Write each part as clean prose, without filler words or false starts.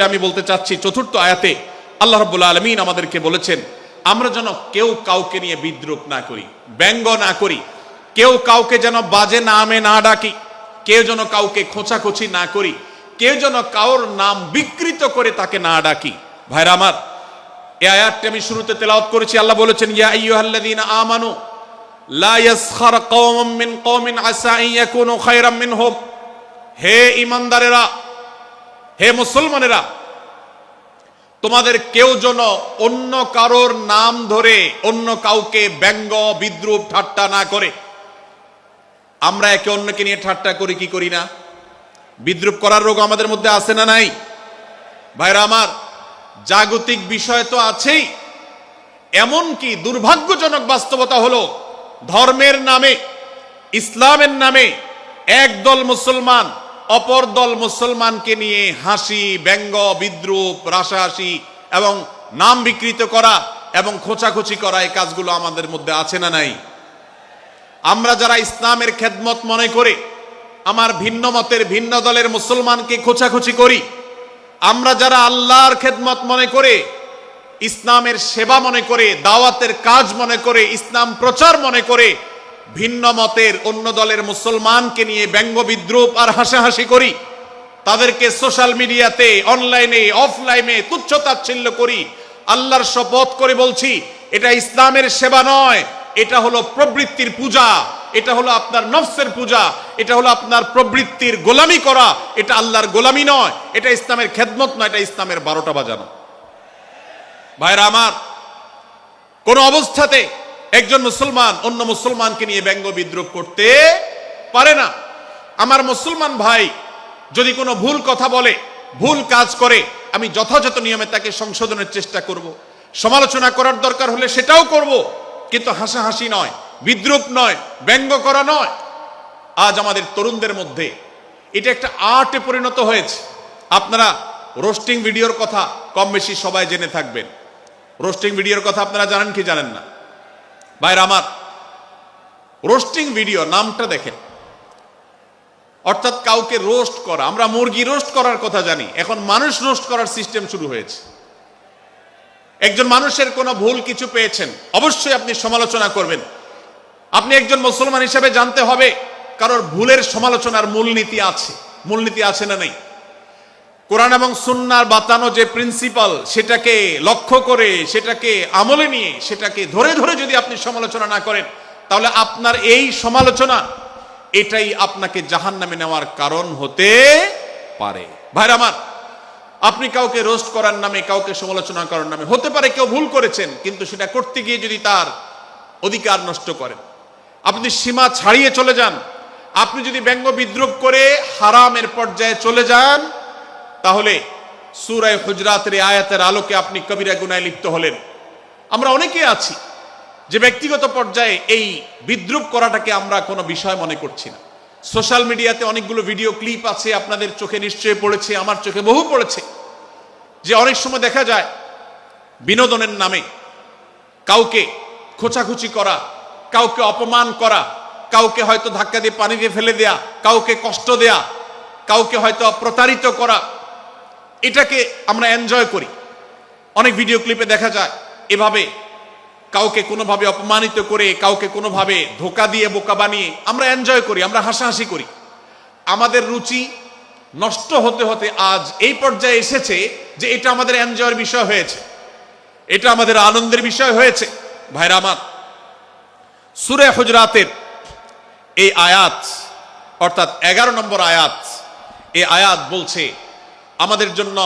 আমি বলতে চাচ্ছি চতুর্থ আয়াতে আল্লাহ রাব্বুল আলামিন আমাদেরকে বলেছেন আমরা যেন কেউ কাউকে নিয়ে বিদ্রূপ না করি, ব্যঙ্গ না করি, কেউ কাউকে যেন বাজে নামে না ডাকি, কেউ যেন কাউকে খোঁচাখুচি না করি, কেউ যেন কাউর নাম বিকৃত করে তাকে না ডাকি। ভাইরা আমার, এই আয়াতটি আমি শুরুতে তেলাওয়াত করেছি। আল্লাহ বলেছেন ইয়া আইয়ুহাল্লাযীনা আমানু লা ইয়াসখার কওমুম মিন কওমিন আসা আন ইয়াকুনু খায়রাম মিনহুম। হে ঈমানদারেরা, হে মুসলমানেরা, তোমাদের কেউ যেন অন্য কারোর নাম ধরে অন্য কাউকে ব্যঙ্গ বিদ্রূপ ঠাট্টা না করে। আমরা একে অন্যকে নিয়ে ঠাট্টা করি কি করি না? বিদ্রূপ করার রোগ আমাদের মধ্যে আছে না নাই? ভাইরা আমার, জাগতিক বিষয় তো আছেই, এমনকি দুর্ভাগ্যজনক বাস্তবতা হলো ধর্মের নামে, ইসলামের নামে একদল মুসলমান অপর দল মুসলমানকে নিয়ে হাসি, ব্যঙ্গ, বিদ্রূপ, রাসাহাসি এবং নাম বিকৃত করা এবং খোঁচাখুচি করা, এই কাজগুলো আমাদের মধ্যে আছে না নাই? আমরা যারা ইসলামের খেদমত মনে করে আমার ভিন্ন মতের ভিন্ন দলের মুসলমানকে খোঁচাখুচি করি, আমরা যারা আল্লাহর খেদমত মনে করে, ইসলামের সেবা মনে করে, দাওয়াতের কাজ মনে করে, ইসলাম প্রচার মনে করে ভিন্ন মতের অন্য দলের মুসলমানকে নিয়ে ব্যঙ্গ বিদ্রূপ আর হাসাহাসি করি, তাদেরকে সোশ্যাল মিডিয়াতে, অনলাইনে, অফলাইনে তুচ্ছ-তাচ্ছিল্য করি, আল্লাহর শপথ করে বলছি এটা ইসলামের সেবা নয়, এটা হলো প্রবৃত্তির পূজা, এটা হলো আপনার নফসের পূজা, এটা হলো আপনার প্রবৃত্তির গোলামি করা, এটা আল্লাহর গোলামি নয়, এটা ইসলামের খেদমত নয়, এটা ইসলামের 12টা বাজানো। ভাইরা আমার, কোন অবস্থাতে একজন মুসলমান অন্য মুসলমানকে নিয়ে ব্যঙ্গ বিদ্রূপ করতে পারে না। আমার মুসলমান ভাই যদি কোনো ভুল কথা বলে, ভুল কাজ করে, আমি যথাযথ নিয়মে তাকে সংশোধনের চেষ্টা করব, সমালোচনা করার দরকার হলে সেটাও করব, কিন্তু হাসাহাসি নয়, বিদ্রূপ নয়, ব্যঙ্গ করা নয়। আজ আমাদের তরুণদের মধ্যে এটা একটা আর্টে পরিণত হয়েছে। আপনারা রোস্টিং ভিডিওর কথা কম বেশি সবাই জেনে থাকবেন। রোস্টিং ভিডিওর কথা আপনারা জানেন কি জানেন না? ভাইরা আমার, রোস্টিং ভিডিও নামটা দেখেন, অর্থাৎ কাউকে রোস্ট করা। আমরা মুরগি রোস্ট করার কথা জানি, এখন মানুষ রোস্ট করার সিস্টেম শুরু হয়েছে। একজন মানুষের কোনো ভুল কিছু পেয়েছেন, অবশ্যই আপনি সমালোচনা করবেন। আপনি একজন মুসলমান হিসেবে জানতে হবে কারোর ভুলের সমালোচনার মূলনীতি আছে। মূলনীতি আছে না নেই? কোরআন এবং সুন্নাহর বাতানো যে প্রিন্সিপাল, সেটাকে লক্ষ্য করে, সেটাকে আমলে নিয়ে, সেটাকে ধরে ধরে যদি আপনি সমালোচনা না করেন, তাহলে আপনার এই সমালোচনা এটাই আপনাকে জাহান্নামে নেওয়ার কারণ হতে পারে। ভাইরা আমার, আপনি কাউকে রোস্ট করার নামে, কাউকে সমালোচনা করার নামে, হতে পারে কেউ ভুল করেছেন, কিন্তু সেটা করতে গিয়ে যদি তার অধিকার নষ্ট করেন, আপনি সীমা ছাড়িয়ে চলে যান, আপনি যদি ব্যঙ্গ বিদ্রূপ করে হারামের পর্যায়ে চলে যান, তাহলে সূরা হুজরাতের আয়াতের আলোকে আপনি কবিরা গুনাহে লিপ্ত হলেন। আমরা অনেকে আছি যে ব্যক্তিগত পর্যায়ে এই বিদ্রূপ করাটাকে আমরা কোনো বিষয় মনে করছি না। সোশ্যাল মিডিয়াতে অনেকগুলো ভিডিও ক্লিপ আছে, আপনাদের চোখে নিশ্চয়ই পড়েছে, আমার চোখে বহু পড়েছে, যে অনেক সময় দেখা যায় বিনোদনের নামে কাউকে খোঁচাখুচি করা, কাউকে অপমান করা, কাউকে হয়তো ধাক্কা দিয়ে পানি দিয়ে ফেলে দেয়া, কাউকে কষ্ট দেয়া, কাউকে হয়তো প্রতারিত করা, এটাকে আমরা এনজয় করি। অনেক ভিডিও ক্লিপে দেখা যায় এভাবে কাউকে কোনোভাবে অপমানিত করে, কাউকে কোনোভাবে ধোকা দিয়ে বোকা বানিয়ে আমরা এনজয় করি, আমরা হাসাহাসি করি। আমাদের রুচি নষ্ট হতে হতে আজ এই পর্যায়ে এসেছে যে এটা আমাদের এনজয়ের বিষয় হয়েছে, এটা আমাদের আনন্দের বিষয় হয়েছে। ভাইরা আমার, সূরা হুজরাতের এই আয়াত, অর্থাৎ 11 নম্বর আয়াত, এই আয়াত বলছে আমাদের জন্য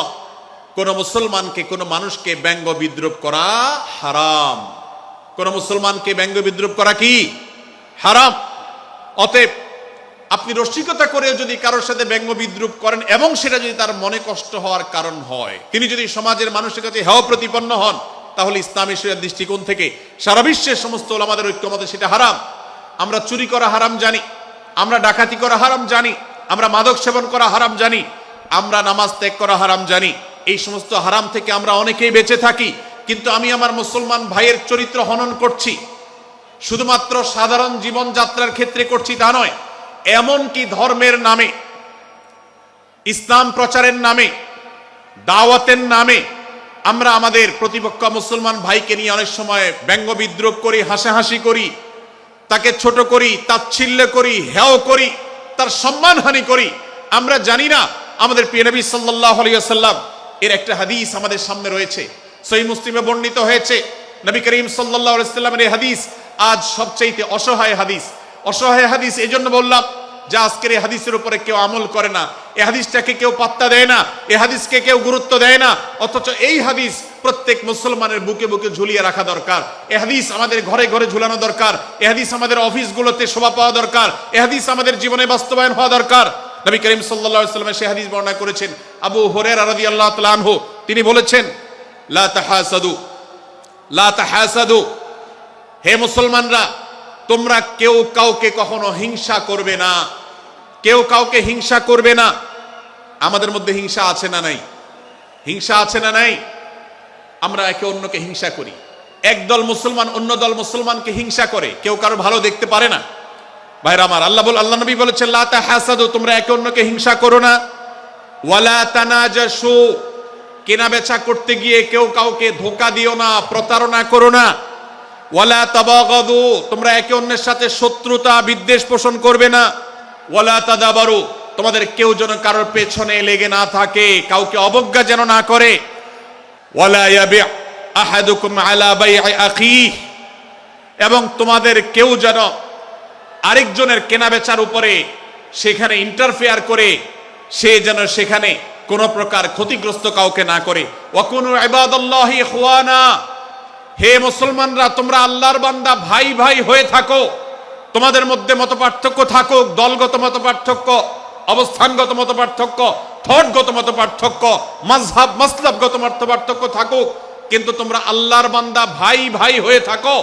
কোন মুসলমানকে, কোন মানুষকে ব্যঙ্গ বিদ্রূপ করা হারাম। কোন মুসলমানকে ব্যঙ্গ বিদ্রূপ করা কি হারাম। অতএব আপনি রসিকতা করেও যদি কারোর সাথে ব্যঙ্গ বিদ্রূপ করেন এবং সেটা যদি তার মনে কষ্ট হওয়ার কারণ হয়, তিনি যদি সমাজের মানুষের কাছে হেয় প্রতিপন্ন হন, তাহলে ইসলামী শরিয়ার দৃষ্টিকোণ থেকে সারা বিশ্বের সমস্ত ওলামাদের ঐক্যমতে সেটা হারাম। আমরা চুরি করা হারাম জানি, আমরা ডাকাতি করা হারাম জানি, আমরা মাদক সেবন করা হারাম জানি, আমরা নামাজ ত্যাগ করা হারাম জানি। এই সমস্ত হারাম থেকে আমরা অনেকেই বেঁচে থাকি, কিন্তু আমি আমার মুসলমান ভাইয়ের চরিত্র হনন করছি, শুধুমাত্র সাধারণ জীবনযাত্রার ক্ষেত্রে করছি তা নয়, এমনকি ধর্মের নামে, ইসলাম প্রচারের নামে দাওয়াতের নামে আমরা আমাদের প্রতিপক্ষ মুসলমান ভাইকে নিয়ে অনেক সময় ব্যঙ্গ বিদ্রুপ করি, হাসাহাসি করি, তাকে ছোট করি, তাচ্ছিল্য করি, হেয় করি, তার সম্মানহানি করি। আমরা জানি না আমাদের প্রিয় নবী সাল্লাল্লাহু আলাইহি ওয়াসাল্লাম এর একটা হাদিস আমাদের সামনে রয়েছে, সহিহ মুসলিমে বর্ণিত হয়েছে। নবী করিম সাল্লাল্লাহু আলাইহি ওয়াসাল্লামের এই হাদিস আজ সবচেয়ে অসহায় হাদিস। অসহায় হাদিস এই জন্য বললাম যে আজকের এই হাদিসের উপরে কেউ আমল করে না, এই হাদিসটাকে কেউ পাত্তা দেয় না, এই হাদিসকে কেউ গুরুত্ব দেয় না। অথচ এই হাদিস প্রত্যেক মুসলমানের বুকে বুকে ঝুলিয়ে রাখা দরকার। এই হাদিস আমাদের ঘরে ঘরে ঝুলানো দরকার। এই হাদিস আমাদের অফিসগুলোতে শোভা পাওয়া দরকার। এই হাদিস আমাদের জীবনে বাস্তবায়ন হওয়া দরকার। নবী করিম সাল্লাল্লাহু আলাইহি ওয়াসাল্লাম সেই হাদিস বর্ণনা করেছেন। আবু হুরায়রা রাদিয়াল্লাহু তাআলা আনহু তিনি বলেছেন, লা তাহাসাদু, লা তাহাসাদু, হে মুসলমানরা তোমরা কেউ কাউকে কখনো হিংসা করবে না, কেউ কাউকে হিংসা করবে না। আমাদের মধ্যে হিংসা আছে না নাই? হিংসা আছে না নাই? আমরা একে অন্যকে হিংসা করি। একদল মুসলমান অন্য দল মুসলমানকে হিংসা করে, কেউ কারো ভালো দেখতে পারে না। ভাইরা আমার, আল্লাহ নবী বলেছেন লা তাহাসাদু, তোমরা একে অন্যকে হিংসা করো না। ওয়ালা তানাজাসু, কেনা বেচা করতে গিয়ে কেউ কাউকে ধোঁকা দিও না, প্রতারণা করো না। ওয়ালা তাবাগাদু, তোমরা একে অন্যের সাথে শত্রুতা বিদ্বেষ পোষণ করবে না। ওয়ালা তাদাবারু, তোমাদের কেউ যেন কারোর পেছনে লেগে না থাকে, কাউকে অবজ্ঞা যেন না করে। ওয়ালা ইয়াবি আহাদুকুম আলা বাই'i আখিহি, এবং তোমাদের কেউ যেন আরেকজনের কেনাবেচার উপরে সেখানে ইন্টারফেয়ার করে সে যেন সেখানে কোনো প্রকার ক্ষতিগ্রস্ত কাউকে না করে। ওয়াকুনু ইবাদাল্লাহি ইখওয়ানা, হে মুসলমানরা তোমরা আল্লাহর বান্দা ভাই ভাই হয়ে থাকো। তোমাদের মধ্যে মত পার্থক্য থাকুক, দলগত মত পার্থক্য, অবস্থানগত মত পার্থক্য, থটগত মত পার্থক্য, মাযহাব মাসলাবগত মত পার্থক্য থাকুক, কিন্তু তোমরা আল্লাহর বান্দা ভাই ভাই হয়ে থাকো।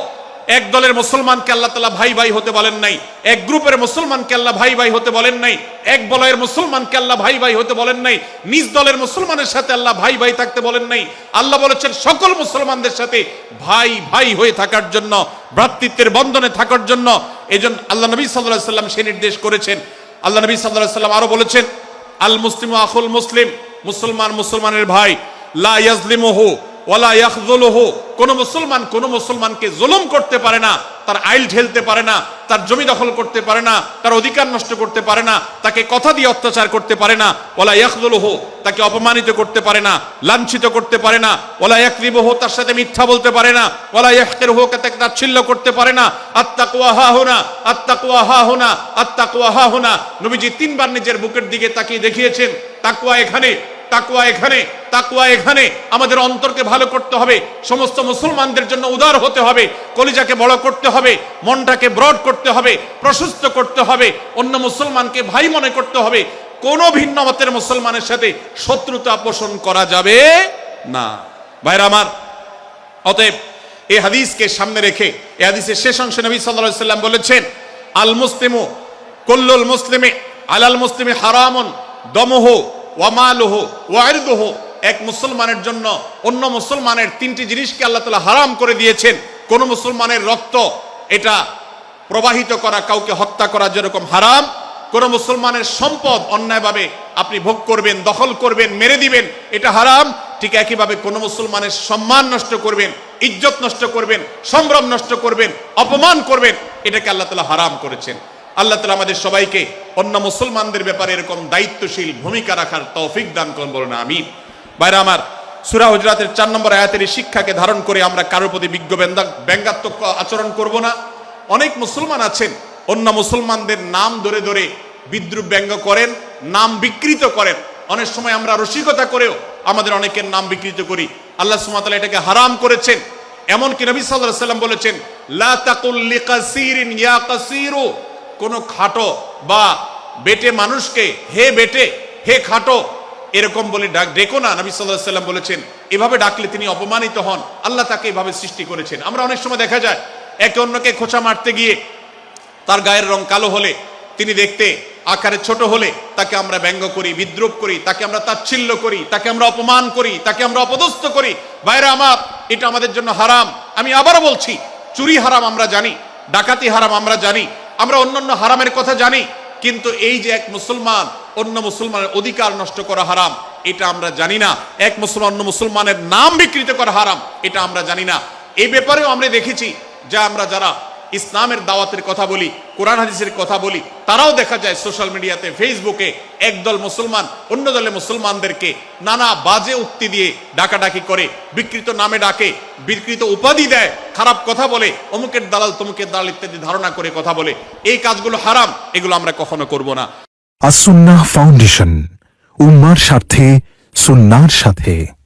এক দলের মুসলমানকে আল্লাহ তাআলা ভাই ভাই হতে বলেন নাই, এক গ্রুপের মুসলমানকে আল্লাহ ভাই ভাই হতে বলেন নাই, এক বলয়ের মুসলমানকে আল্লাহ ভাই ভাই হতে বলেন নাই, নিজ দলের মুসলমানের সাথে আল্লাহ ভাই ভাই থাকতে বলেন নাই। আল্লাহ বলেছেন সকল মুসলমানদের সাথে ভাই ভাই হয়ে থাকার জন্য, ভ্রাতৃত্বের বন্ধনে থাকার জন্য। এজন্য আল্লাহ নবী সাল্লাল্লাহু আলাইহি ওয়াসাল্লাম সে নির্দেশ করেছেন। আল্লাহ নবী সাল্লাল্লাহু আলাইহি ওয়াসাল্লাম আরো বলেছেন, আল মুসলিমু আখুল মুসলিম, মুসলমান মুসলমানের ভাই, লা ইয়াজলিমুহু ওয়ালা ইয়াখযুলুহু, কোন মুসলমান কোন মুসলমানকে জুলুম করতে পারে না, তার আইল ঠেলতে পারে না, তার জমি দখল করতে পারে না, তার অধিকার নষ্ট করতে পারে না, তাকে কথা দিয়ে অত্যাচার করতে পারে না। ওয়ালা ইয়াখযুলুহু, তাকে অপমানিত করতে পারে না, লাঞ্ছিত করতে পারে না। ওয়ালা ইয়াকযিবুহু, তার সাথে মিথ্যা বলতে পারে না। ওয়ালা ইয়াহকিরুহু, তাকে তাচ্ছিল্য করতে পারে না। আত্তাকওয়া হাহুনা, আত্তাকওয়া হাহুনা, আত্তাকওয়া হাহুনা। নবীজি তিনবার নিজের বুকের দিকে তাকিয়ে দেখিয়েছেন, তাকওয়া এখানে, তাকওয়া এখানে, তাকওয়া এখানে। আমাদের অন্তরকে ভালো করতে হবে, সমস্ত মুসলমানদের জন্য উদার হতে হবে, কলিজাকে বড় করতে হবে, মনটাকে ব্রড করতে হবে, প্রশস্ত করতে হবে, অন্য মুসলমানকে ভাই মনে করতে হবে। কোন ভিন্ন মতের মুসলমানের সাথে শত্রুতা পোষণ করা যাবে না। ভাইরা আমার, অতএব এই হাদিসকে সামনে রেখে এই হাদিসের শেষ অংশে নবী সাল্লাল্লাহু আলাইহি ওয়াসাল্লাম বলেছেন, আল মুসলিমু কুল্লুল মুসলিমি আলাল মুসলিমি হারামুন দমুহু ওয়া মালুহু ওয়া ইরদুহু। এক মুসলমানের জন্য অন্য মুসলমানের তিনটি জিনিসকে আল্লাহ তাআলা হারাম করে দিয়েছেন। কোন মুসলমানের রক্ত এটা প্রবাহিত করা, কাউকে হত্যা করা যেরকম হারাম, কোন মুসলমানের সম্পদ অন্যায়ভাবে আপনি ভোগ করবেন, দখল করবেন, মেরে দিবেন, এটা হারাম। ঠিক একইভাবে কোন মুসলমানের সম্মান নষ্ট করবেন, ইজ্জত নষ্ট করবেন, সম্ভ্রম নষ্ট করবেন, অপমান করবেন, এটাকে আল্লাহ তাআলা হারাম করেছেন। আল্লাহ তাআলা আমাদের সবাইকে অন্য মুসলমানদের ব্যাপারে এরকম দায়িত্বশীল ভূমিকা রাখার তৌফিক দান করুন, বলুন আমিন। ভাইরা আমার, সূরা হুজরাতের 4 নম্বর আয়াতের এই শিক্ষাকে ধারণ করে আমরা কারোর প্রতি ব্যঙ্গাত্মক আচরণ করব না। অনেক মুসলমান আছেন অন্য মুসলমানদের নাম ধরে ধরে বিদ্রুপ ব্যঙ্গ করেন, নাম বিকৃত করেন। অনেক সময় আমরা রসিকতা করেও আমাদের অনেকের নাম বিকৃত করি। আল্লাহ সুবহানাহু ওয়া তাআলা এটাকে হারাম করেছেন। এমনকি নবী সাল্লাল্লাহু আলাইহি ওয়াসাল্লাম বলেছেন, লা তাকুল লিকাসিরিন ইয়া কাসিরু, কোন খাটো বা বেটে মানুষকে হে বেটে, হে খাটো এরকম বলে ডেকো না। নবী সাল্লাল্লাহু আলাইহি ওয়াসাল্লাম বলেছেন, এভাবে ডাকলে তিনি অপমানিত হন। আল্লাহ তাকে এভাবে সৃষ্টি করেছেন। আমরা অনেক সময় দেখা যায় একে অন্যকে খোঁচা মারতে গিয়ে তার গায়ের রং কালো হলে, তিনি দেখতে আকারে ছোট হলে তাকে আমরা ব্যঙ্গ করি, বিদ্রুপ করি, তাকে আমরা তাচ্ছিল্য করি, তাকে আমরা অপমান করি, তাকে আমরা অপদস্থ করি। ভাইরা আমার, এটা আমাদের জন্য হারাম। আমি আবারও বলছি, চুরি হারাম আমরা জানি, ডাকাতি হারাম আমরা জানি, আমরা অন্যান্য হারামের কথা জানি, কিন্তু এই যে এক মুসলমান অন্য মুসলমানের অধিকার নষ্ট করা হারাম, এটা আমরা জানি না। এক মুসলমান অন্য মুসলমানের নাম বিকৃত করা হারাম, এটা আমরা জানি না। এই ব্যাপারেও আমরা দেখেছি যে আমরা যারা ইসলামের দাওয়াতের কথা বলি, কোরআন হাদিসের কথা বলি, তারাও দেখা যায় সোশ্যাল মিডিয়াতে, ফেসবুকে একদল মুসলমান অন্য দলে মুসলমানদেরকে নানা বাজে উক্তি দিয়ে ডাকাডাকি করে, বিকৃত নামে ডাকে, বিকৃত উপাধি দেয়, খারাপ কথা বলে, অমুকের দালাল তমুকের দালাল ইত্যাদি ধারণা করে কথা বলে। এই কাজগুলো হারাম, এগুলো আমরা কখনো করব না। আসুন্নাহ ফাউন্ডেশন, উম্মার স্বার্থে সুন্নাহর সাথে।